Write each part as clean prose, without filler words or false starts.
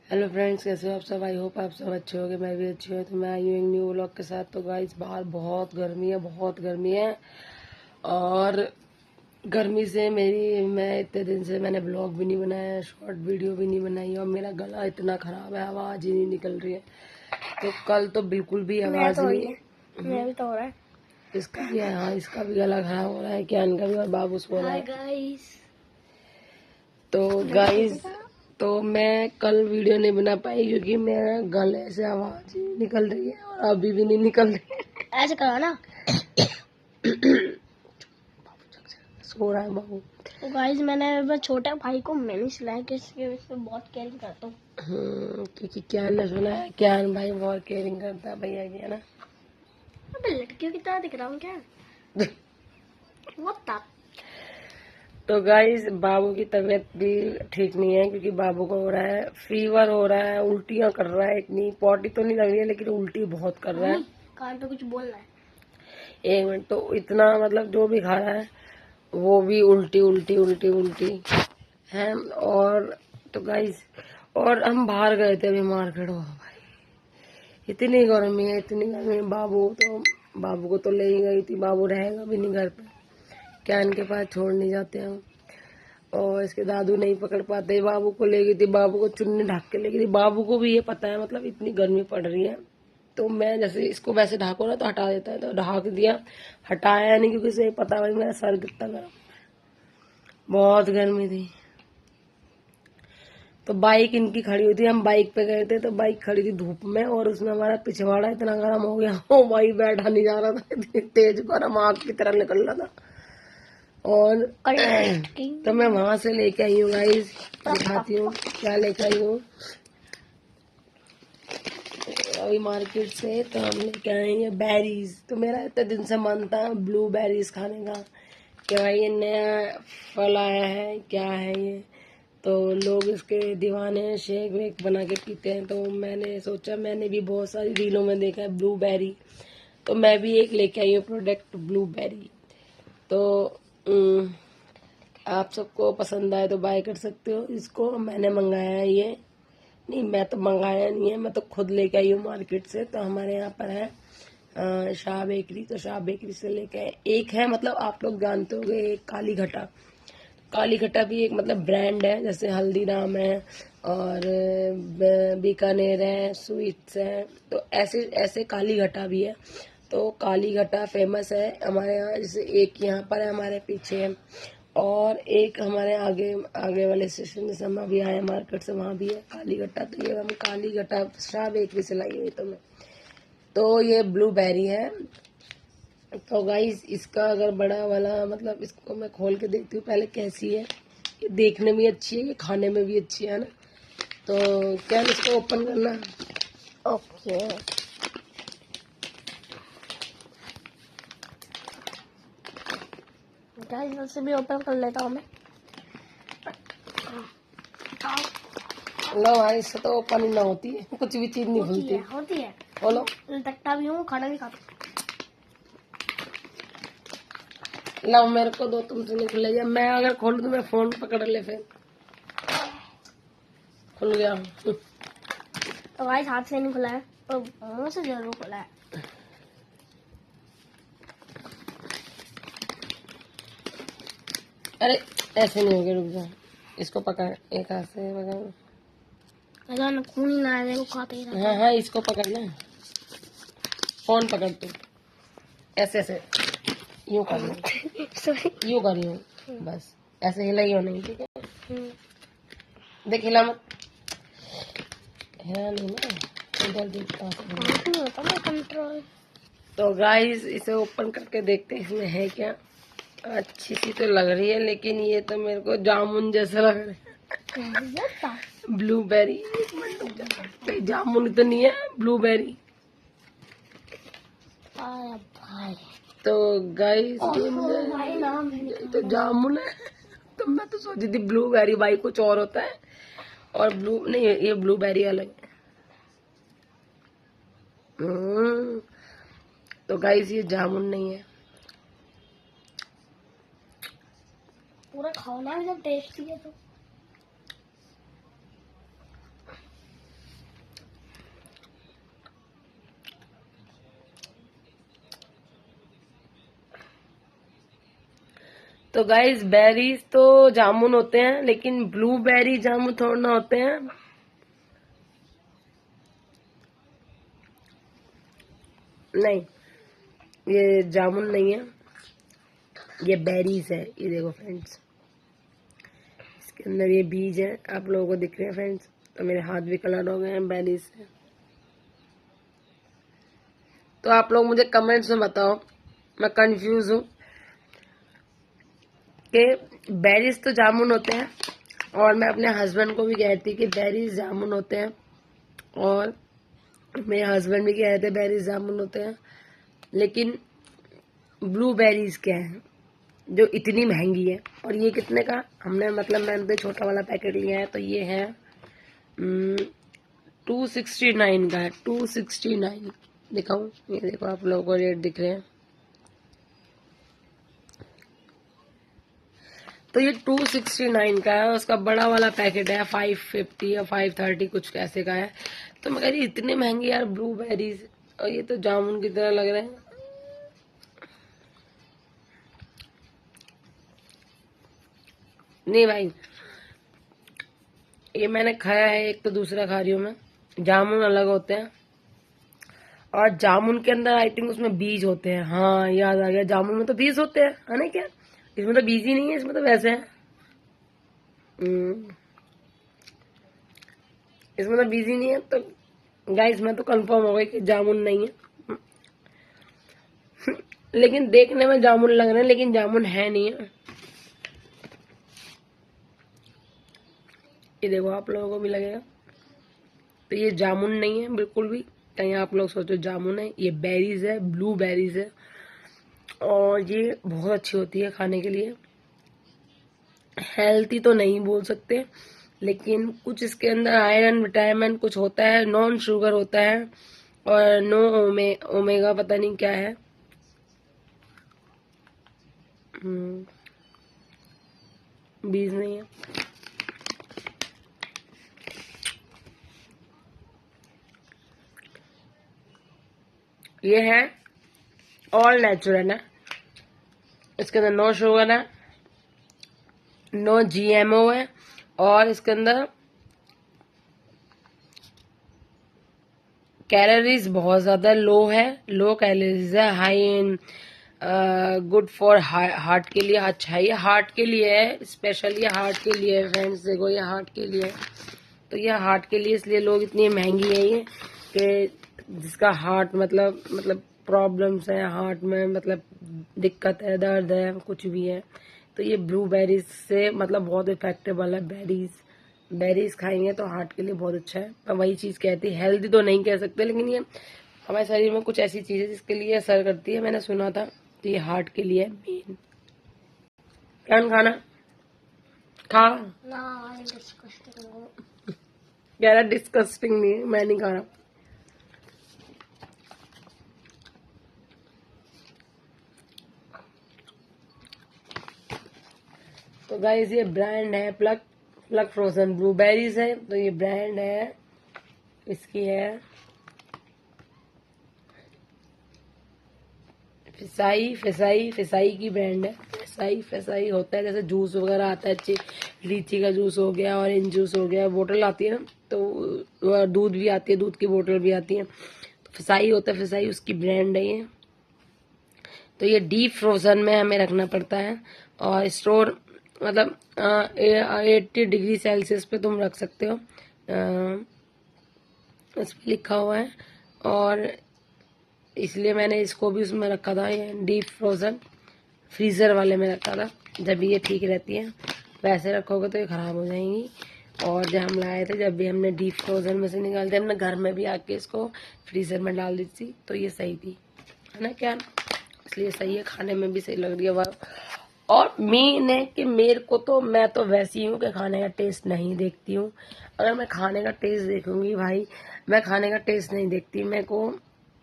Hello friends, कैसे हो आप सब। आई होप आप सब अच्छे होंगे, मैं भी अच्छी हूँ। तो मैं आई हूँ एक न्यू व्लॉग के साथ। तो गाइस बाहर बहुत गर्मी है, बहुत गर्मी है। और गर्मी से मैं इतने दिन से मैंने ब्लॉग भी नहीं बनाया, शॉर्ट वीडियो भी नहीं बनाई, और मेरा गला इतना खराब है, आवाज़ ही नहीं निकल रही है। तो कल तो बिल्कुल भी आवाज़ नहीं। मेरा भी तो हो रहा है। इसका भी है, हाँ, इसका भी गला खराब हो रहा है, ज्ञान का भी, और बाबू सो रहा है। गाइस, तो गाइस, तो मैं कल वीडियो नहीं बना पाई क्योंकि मेरे गले से आवाज ही निकल रही है, और अभी भी नहीं निकल रही है। ऐसे करो ना। सो रहा है बाबू। तो गाइस, मैंने छोटे भाई को मैंने सिलाया कि इसके बहुत केयरिंग करता हूँ। क्योंकि ज्ञान ने सुना है, ज्ञान भाई बहुत केयरिंग करता है भैया की, है ना। अबे लड़कियों की तरह दिख रहा हूँ क्या? What the? तो गाइस, बाबू की तबीयत भी ठीक नहीं है क्योंकि बाबू को हो रहा है फीवर, हो रहा है, उल्टियां कर रहा है। इतनी पॉटी तो नहीं लग रही है लेकिन उल्टी बहुत कर रहा है। कान पे कुछ बोलना है। एक मिनट। तो इतना मतलब जो भी खा रहा है वो भी उल्टी उल्टी उल्टी उल्टी है। और तो गाइस, और हम बाहर गए थे अभी मार्केट। हो भाई, इतनी गर्मी है, इतनी गर्मी है। बाबू को तो ले ही गई थी, बाबू रहेगा भी नहीं घर पे, क्या इनके पास छोड़ नहीं जाते हम। और इसके दादू नहीं पकड़ पाते, बाबू को ले गई थी, बाबू को चुन्नी ढक के ले गई थी। बाबू को भी ये पता है मतलब इतनी गर्मी पड़ रही है, तो मैं जैसे इसको वैसे ढाको ना तो हटा देता है, तो ढाक दिया, हटाया नहीं क्योंकि इसे पता भाई मेरा सर कितना गर्म, बहुत गर्मी थी। तो बाइक इनकी खड़ी हुई थी, हम बाइक पे गए थे, तो बाइक खड़ी थी धूप में, और उसमें हमारा पिछवाड़ा इतना गर्म हो गया, ओ भाई बैठा नहीं जा रहा था, इतनी तेज गर्म आग की तरह निकल रहा था। और तो मैं वहां से लेके आई हूँ गाइस, दिखाती हूँ क्या लेके आई हूँ अभी मार्केट से। तो हम लेके आए हैं बेरीज। तो मेरा इतने दिन से मन था ब्लू बेरीज खाने का, कि भाई ये नया फल आया है, क्या है ये। तो लोग इसके दीवाने हैं, शेक वेक बना के पीते हैं। तो मैंने सोचा, मैंने भी बहुत सारी रीलों में देखा है ब्लूबेरी, तो मैं भी एक लेके आई हूँ प्रोडक्ट ब्लूबेरी। तो आप सबको पसंद आए तो बाय कर सकते हो इसको। मैंने मंगाया है ये, नहीं मैं तो मंगाया नहीं है, मैं तो खुद लेके आई हूँ मार्केट से। तो हमारे यहाँ पर है शाह बेकरी, तो शाह बेकरी से लेके आए। एक है, मतलब आप लोग जानते होंगे, एक काली घटा। काली घटा भी एक मतलब ब्रांड है, जैसे हल्दीराम है और बीकानेर है, स्वीट्स है, तो ऐसे ऐसे काली घटा भी है। तो काली घटा फेमस है हमारे यहाँ। जैसे एक यहाँ पर है हमारे पीछे है, और एक हमारे आगे आगे वाले स्टेशन जैसे हम अभी आए मार्केट से, वहाँ भी है काली घटा। तो ये हम काली घटा शाह बेकरी से लाई हुई। तो ये ब्लूबेरी है। तो गाइस, इसका अगर बड़ा वाला मतलब इसको मैं खोल के देखती हूँ पहले कैसी है। ये देखने में अच्छी है, ये खाने में भी अच्छी है ना। तो क्या इसको ओपन करना। ओके गाइस, वैसे भी ओपन कर लेता हूँ मैं। लो भाई, इससे तो ओपन ही ना होती है, कुछ भी चीज नहीं खुलती। होती है। खोलो। तकता भी हूँ, खाना भी खाता। लो मेरे को दो, तुमसे नहीं खुलेगा। मैं अगर खोल दूं, मैं फोन पकड़ ले, फिर खुल गया। तो गाइस, हाथ से नहीं खुला है, तो मुंह से जरूर खुला है। अरे ऐसे नहीं होगा, रुक जा, इसको पकड़, एक हाथ से पकड़। अगर ना खून ही ना आए, वो खाते ही रहता हाँ हाँ, इसको पकड़ना, फोन पकड़ तू, ऐसे ऐसे यूं कर लो, है। यूं कर लो, बस ऐसे हिलाइयो नहीं, ठीक है। देख, हिला मत, हिला नहीं ना, इधर देख कंट्रोल। तो गाइस, इसे ओपन करके देखते हैं इसमें है क्या। अच्छी सी तो लग रही है, लेकिन ये तो मेरे को जामुन जैसा लग रहा है। ब्लूबेरी, कहीं जामुन तो नहीं है, ब्लूबेरी। तो गाइस, ये तो जामुन है। तो मैं तो सोची थी ब्लूबेरी, भाई कुछ और होता है, और ब्लू नहीं, ये ब्लूबेरी अलग है। तो गाइस, ये जामुन नहीं है। पूरा खाना भी जब टेस्टी है तो तो गाइस बेरीज तो जामुन होते हैं, लेकिन ब्लूबेरी जामुन थोड़ा ना होते हैं। नहीं, ये जामुन नहीं है, ये बेरीज है। ये देखो फ्रेंड्स, इसके अंदर ये बीज है, आप लोगों को दिख रहे हैं फ्रेंड्स। तो मेरे हाथ भी कलर हो गए हैं बेरीज से। तो आप लोग मुझे कमेंट्स में बताओ, मैं कंफ्यूज हूँ कि बेरीज तो जामुन होते हैं, और मैं अपने हस्बैंड को भी कहती कि बेरीज जामुन होते हैं, और मेरे हस्बैंड भी कह रहे थे बेरीज जामुन होते हैं, लेकिन ब्लूबेरीज क्या है जो इतनी महंगी है। और ये कितने का, हमने मतलब मैंने तो छोटा वाला पैकेट लिया है, तो ये है 269 का है, 269। दिखाऊं, ये देखो आप लोगों को रेट दिख रहे हैं। तो ये 269 का है, उसका बड़ा वाला पैकेट है 550 या 530 कुछ कैसे का है। तो मैं कह रही इतने महंगे यार ब्लूबेरीज, और ये तो जामुन की तरह लग रहे हैं। नहीं भाई, ये मैंने खाया है, एक तो दूसरा खा रही हूँ मैं। जामुन अलग होते हैं, और जामुन के अंदर आई थिंक उसमें बीज होते हैं। हाँ याद आ गया, जामुन में तो बीज होते हैं, है ना? क्या इसमें तो बीज ही नहीं है, इसमें तो वैसे है। इसमें तो बीज ही नहीं है। तो गाइस मैं तो कंफर्म हो गई कि जामुन नहीं है। लेकिन देखने में जामुन लग रहे हैं, लेकिन जामुन है नहीं है। ये देखो आप लोगों को भी लगेगा। तो ये जामुन नहीं है बिल्कुल भी, कहीं आप लोग सोचो जामुन है। ये बेरीज है, ब्लू बेरीज है, और ये बहुत अच्छी होती है खाने के लिए। हेल्थी तो नहीं बोल सकते, लेकिन कुछ इसके अंदर आयरन विटामिन कुछ होता है, नॉन शुगर होता है, और नो ओमेगा पता नहीं क्या है। बीज नहीं है। ये है ऑल नेचुरल है, इसके अंदर नो शुगर है, नो जीएमओ है, और इसके अंदर कैलोरीज बहुत ज्यादा लो है, लो कैलोरीज है, high in good for heart के लिए। अच्छा है, ये हार्ट के लिए है, स्पेशली हार्ट के लिए है फ्रेंड्स। देखो ये हार्ट के लिए है, तो ये हार्ट के लिए इसलिए लोग इतनी महंगी है ये, कि जिसका हार्ट मतलब प्रॉब्लम्स है हार्ट में, मतलब दिक्कत है, दर्द है, कुछ भी है, तो ये ब्लूबेरीज से मतलब बहुत इफेक्टेबल है। बेरीज खाएंगे तो हार्ट के लिए बहुत अच्छा है। मैं वही चीज कहती, हेल्दी तो नहीं कह सकते, लेकिन ये हमारे शरीर में कुछ ऐसी चीज है जिसके लिए असर करती है, मैंने सुना था। तो ये हार्ट के लिए मेन। क्या खाना खा, कह रहा डिस्कस्टिंग नहीं है, मैं नहीं खा रहा। तो गाइस ये ब्रांड है प्लग फ्रोजन ब्लूबेरीज है, तो ये ब्रांड है, इसकी है फिसाई की ब्रांड है। फिसाई होता है, जैसे जूस वगैरह आता है, अच्छी लीची का जूस हो गया, ऑरेंज जूस हो गया, बोतल आती है ना, तो दूध भी आती है, दूध की बोतल भी आती है, तो फिसाई होता है, फिसाई उसकी ब्रांड है ये। तो ये डीप फ्रोजन में हमें रखना पड़ता है, और स्टोर मतलब 80 डिग्री सेल्सियस पे तुम रख सकते हो, इस पे लिखा हुआ है। और इसलिए मैंने इसको भी उसमें रखा था, ये डीप फ्रोजन फ्रीजर वाले में रखा था, जब ये ठीक रहती है। वैसे रखोगे तो ये खराब हो जाएंगी। और जब हम लाए थे, जब भी हमने डीप फ्रोजन में से निकालते, हमने घर में भी आके इसको फ्रीजर में डाल दी थी, तो ये सही थी, है ना? क्या इसलिए सही है, खाने में भी सही लग रही है वह। और मेन है कि मेरे को तो, मैं तो वैसी हूँ कि खाने का टेस्ट नहीं देखती हूँ। अगर मैं खाने का टेस्ट देखूंगी भाई, मैं खाने का टेस्ट नहीं देखती। मेरे को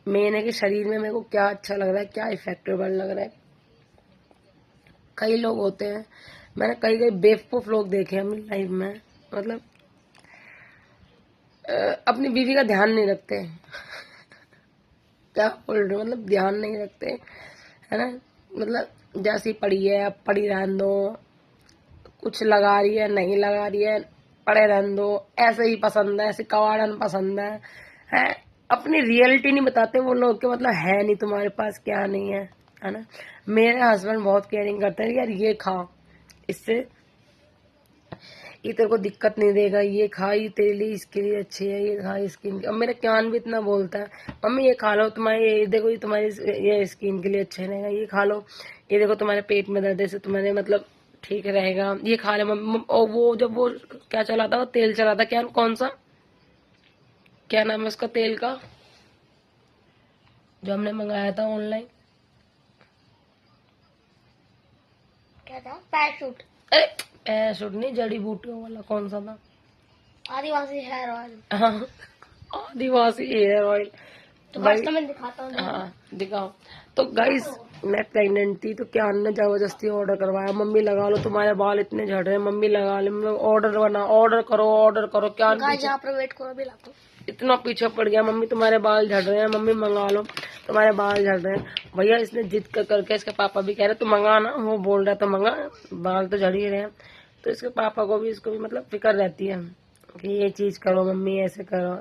मेन है कि शरीर में मेरे को क्या अच्छा लग रहा है, क्या इफेक्टेबल लग रहा है। कई लोग होते हैं, मैंने कई बेवकूफ लोग देखे अपनी लाइफ में, मतलब अपनी बीवी का ध्यान नहीं रखते। क्या बोल रहे हो, मतलब ध्यान नहीं रखते, है ना? मतलब जैसी पड़ी है अब पड़ी रहने दो, कुछ लगा रही है नहीं लगा रही है पड़े रहने दो, ऐसे ही पसंद है, ऐसे कवाड़न पसंद है। अपनी रियलिटी नहीं बताते वो लोग के, मतलब है नहीं तुम्हारे पास क्या नहीं है ना। मेरे हस्बैंड बहुत केयरिंग करते हैं, यार ये खा, इससे ये तेरे को दिक्कत नहीं देगा, ये खा, ये तेरे लिए इसके लिए अच्छी है, ये खा स्किन की। अब मेरा क्यान भी इतना बोलता है, मम्मी ये खा लो, तुम्हारे ये देखो, ये तुम्हारी ये स्किन के लिए अच्छा रहेगा, ये खा लो, ये देखो तुम्हारे पेट में दर्द है से तुम्हारे मतलब ठीक रहेगा, ये खा ले मम्मी। और वो जब वो क्या चला था, वो तेल चला था, क्या कौन सा, क्या नाम है उसका तेल का, जो हमने मंगाया था ऑनलाइन, क्या था? पैराशूट। पैराशूट नहीं, जड़ी बूटियों वाला कौन सा था, आदिवासी हेयर ऑयल। हाँ आदिवासी हेयर ऑयल। तो वास्तव में दिखाता हूँ। हाँ दिखाओ। तो गाइस मैं प्रेग्नेंट थी तो क्या ने जबरदस्ती ऑर्डर करवाया, मम्मी लगा लो तुम्हारे बाल इतने झड़ रहे हैं, मम्मी लगा लो, ऑर्डर करो क्या जहाँ पर वेट करो अभी लाता हूँ। इतना पीछे पड़ गया, मम्मी तुम्हारे बाल झड़ रहे हैं, मम्मी मंगा लो तुम्हारे बाल झड़ रहे हैं। भैया इसने जिद करके, इसके पापा भी कह रहे तो मंगा ना, वो बोल रहा तो मंगा, बाल तो झड़ ही रहे हैं। तो इसके पापा को भी इसको भी मतलब फिक्र रहती है कि ये चीज करो मम्मी, ऐसे करो।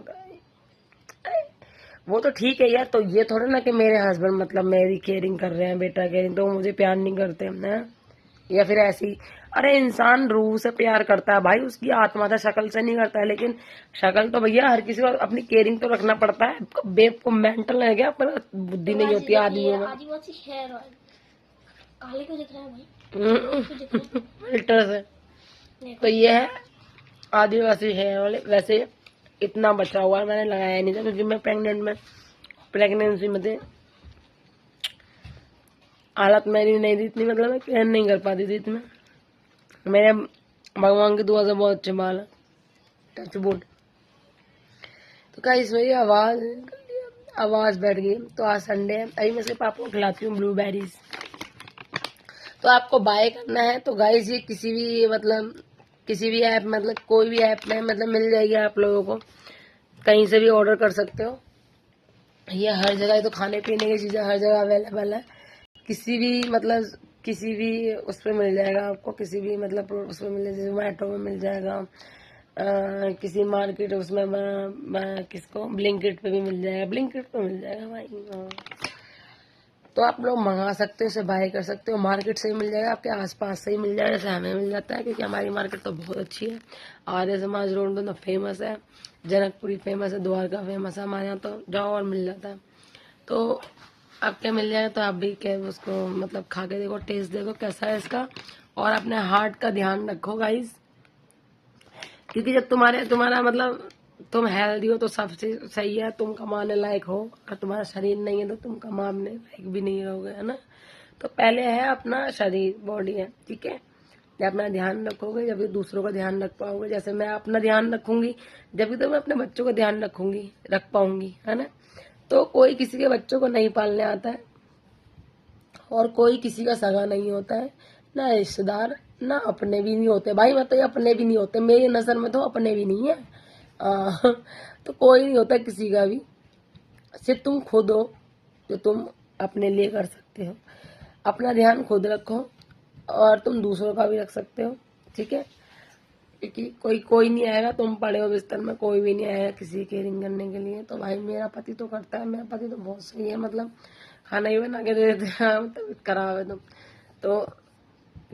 वो तो ठीक है यार, तो ये थोड़ा ना कि मेरे हस्बैंड मतलब मेरी केयरिंग कर रहे हैं, बेटा केयरिंग, तो मुझे प्यार नहीं करते हैं या फिर ऐसी। अरे इंसान रूह से प्यार करता है भाई, उसकी आत्मा से, शक्ल से नहीं करता है। लेकिन शक्ल तो भैया हर किसी को अपनी केयरिंग तो रखना पड़ता है। बेब को मेंटल है क्या, पर बुद्धि नहीं होती आदमियों में। आदिवासी हेयर ऑयल काले को दिख रहा है भाई, फिल्टर से। तो ये है आदिवासी हेयर ऑयल। वैसे इतना बचा हुआ है, मैंने लगाया नहीं था क्योंकि मैं प्रेगनेंसी में थे, हालत मेरी नहीं थी इतनी, मतलब मैं केयर नहीं कर पाती थी इतना। मेरे भगवान की दुआ से बहुत अच्छे बाल है, टच वुड। तो क्या इसमें आवाज बैठ गई। तो आज संडे है, अभी मैं इसके पापा को खिलाती हूँ ब्लूबेरीज। तो आपको बाय करना है तो गाइस ये किसी भी ऐप, मतलब कोई भी ऐप में मतलब मिल जाएगी आप लोगों को, कहीं से भी ऑर्डर कर सकते हो। ये हर जगह, तो खाने पीने की चीजें हर जगह अवेलेबल है, किसी भी उस पर मिल जाएगा आपको, किसी भी मतलब उस पर मिल जाएगा, जोमेटो में मिल जाएगा, किसी मार्केट उसमें किसको ब्लिंकिट पे भी मिल जाएगा, ब्लिंकिट पे मिल जाएगा भाई। तो आप लोग मंगा सकते हो, इसे बाय कर सकते हो, मार्केट से ही मिल जाएगा, आपके आसपास से ही मिल जाएगा, जैसे हमें मिल जाता है, क्योंकि हमारी मार्केट तो बहुत अच्छी है। आर्य समाज रोड में तो फेमस है, जनकपुरी फेमस है, द्वारका फेमस है, हमारे यहाँ तो जाओ और मिल जाता है। तो आपके मिल जाए तो आप भी क्या उसको मतलब खा के देखो, टेस्ट देखो कैसा है इसका, और अपने हार्ट का ध्यान रखो गाइस, क्योंकि जब तुम्हारा मतलब तुम हेल्दी हो तो सबसे सही है, तुम कमाने लायक हो। अगर तुम्हारा शरीर नहीं है तो तुम कमाने लायक भी नहीं रहोगे, है ना। तो पहले है अपना शरीर, बॉडी है, ठीक है। जब अपना ध्यान रखोगे जब भी दूसरों का ध्यान रख पाओगे, जैसे मैं अपना ध्यान रखूंगी जब भी तो मैं अपने बच्चों का ध्यान रख पाऊंगी, है ना। तो कोई किसी के बच्चों को नहीं पालने आता है, और कोई किसी का सगा नहीं होता है, ना रिश्तेदार, ना अपने भी नहीं होते भाई। मतलब ये अपने भी नहीं होते, मेरी नजर में तो अपने भी नहीं है। तो कोई नहीं होता किसी का भी, सिर्फ तुम खुद हो जो तुम अपने लिए कर सकते हो। अपना ध्यान खुद रखो और तुम दूसरों का भी रख सकते हो, ठीक है। क्योंकि कोई नहीं आएगा, तुम पड़े हो बिस्तर में, कोई भी नहीं आएगा किसी केयरिंग करने के लिए। तो भाई मेरा पति तो करता है, मेरा पति तो बहुत सही है, मतलब खाना ही बना के दे देते हैं, तबीयत खराब है तो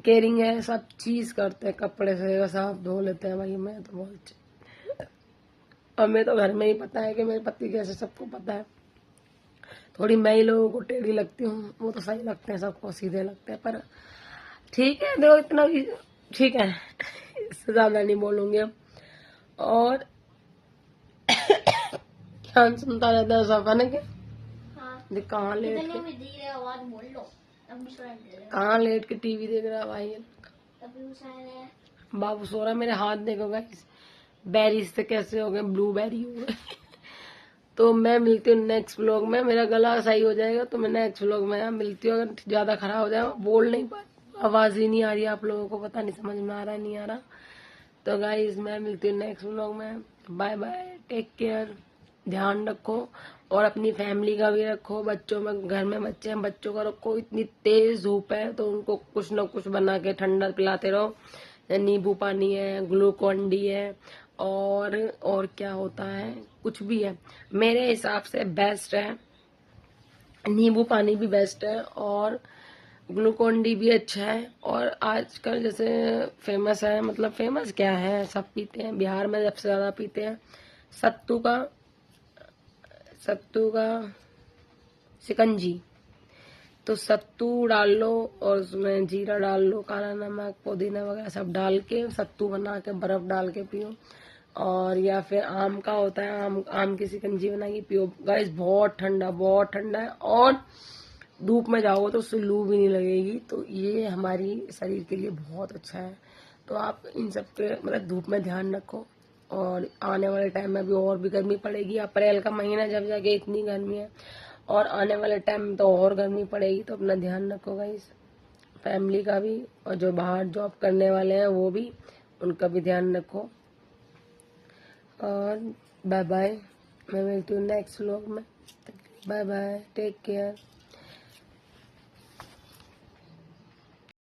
केयरिंग है, सब चीज करते हैं, कपड़े से साफ धो लेते हैं भाई। मैं तो बहुत, और मैं तो घर में ही पता है कि मेरे पति कैसे, सबको पता है। थोड़ी मैं ही लोगों को टेढ़ी लगती हूँ, वो तो सही लगते हैं, सबको सीधे लगते हैं, पर ठीक है देखो इतना भी ठीक है, इससे ज्यादा नहीं बोलूंगी अब। और ध्यान सुनता रहता है सब, है ना। क्या कहाँ लेट के आवाज बोल लो, कहाँ लेट के टीवी देख रहा है भाई। बाबू सो रहा, मेरे हाथ देखो गाइस, बेरीज से कैसे हो गए, ब्लूबेरी हो गए। तो मैं मिलती हूँ नेक्स्ट व्लॉग में, मेरा गला सही हो जाएगा तो मैं नेक्स्ट व्लॉग में मिलती हूँ। अगर ज्यादा खराब हो जाएगा, बोल नहीं पा, आवाज ही नहीं आ रही, आप लोगों को पता नहीं समझ में आ रहा है नहीं आ रहा। तो गाइस मैं मिलती हूँ नेक्स्ट व्लॉग में, बाय बाय, टेक केयर। ध्यान रखो और अपनी फैमिली का भी रखो। बच्चों में, घर में बच्चे हैं, बच्चों का रखो। इतनी तेज धूप है तो उनको कुछ न कुछ बना के ठंडा पिलाते रहो। नींबू पानी है, ग्लूकॉन डी है, और क्या होता है, कुछ भी है। मेरे हिसाब से बेस्ट है, नींबू पानी भी बेस्ट है और ग्लूकॉन डी भी अच्छा है। और आजकल जैसे फेमस है, मतलब फेमस क्या है, सब पीते हैं, बिहार में सबसे ज्यादा पीते हैं सत्तू का शिकंजी। तो सत्तू डाल लो और उसमें जीरा डाल लो, काला नमक, पुदीना वगैरह सब डाल के सत्तू बना के बर्फ डाल के पियो। और या फिर आम का होता है, आम की शिकंजी बना के पियो। गाइस बहुत ठंडा है और धूप में जाओगे तो उससे लू भी नहीं लगेगी। तो ये हमारी शरीर के लिए बहुत अच्छा है। तो आप इन सब पे मतलब धूप में ध्यान रखो। और आने वाले टाइम में भी और भी गर्मी पड़ेगी। अप्रैल का महीना जब जाके इतनी गर्मी है, और आने वाले टाइम में तो और गर्मी पड़ेगी। तो अपना ध्यान रखो गाइस, फैमिली का भी, और जो बाहर जॉब करने वाले हैं वो भी, उनका भी ध्यान रखो। और बाय बाय, मैं मिलती हूँ नेक्स्ट व्लॉग में। Bye bye, take care.